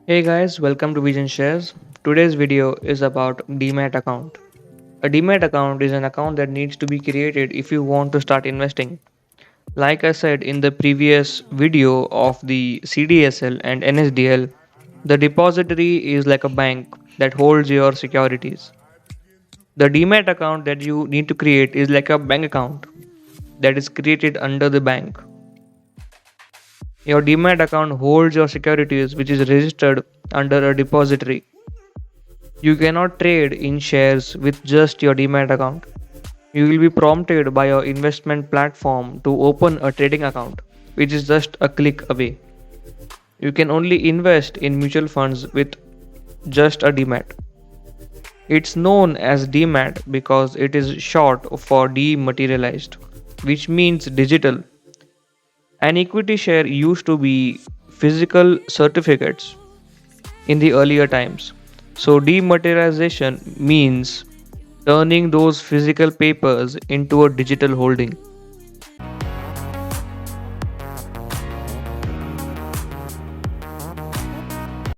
Hey guys, welcome to Vision Shares. Today's video is about Demat account. A Demat account is an account that needs to be created if you want to start investing. Like I said in the previous video of the CDSL and NSDL, the depository is like a bank that holds your securities. The Demat account that you need to create is like a bank account that is created under the bank. Your Demat account holds your securities which is registered under a depository. You cannot trade in shares with just your Demat account. You will be prompted by your investment platform to open a trading account, which is just a click away. You can only invest in mutual funds with just a Demat. It's known as Demat because it is short for dematerialized, which means digital. An equity share used to be physical certificates in the earlier times. So, dematerialization means turning those physical papers into a digital holding.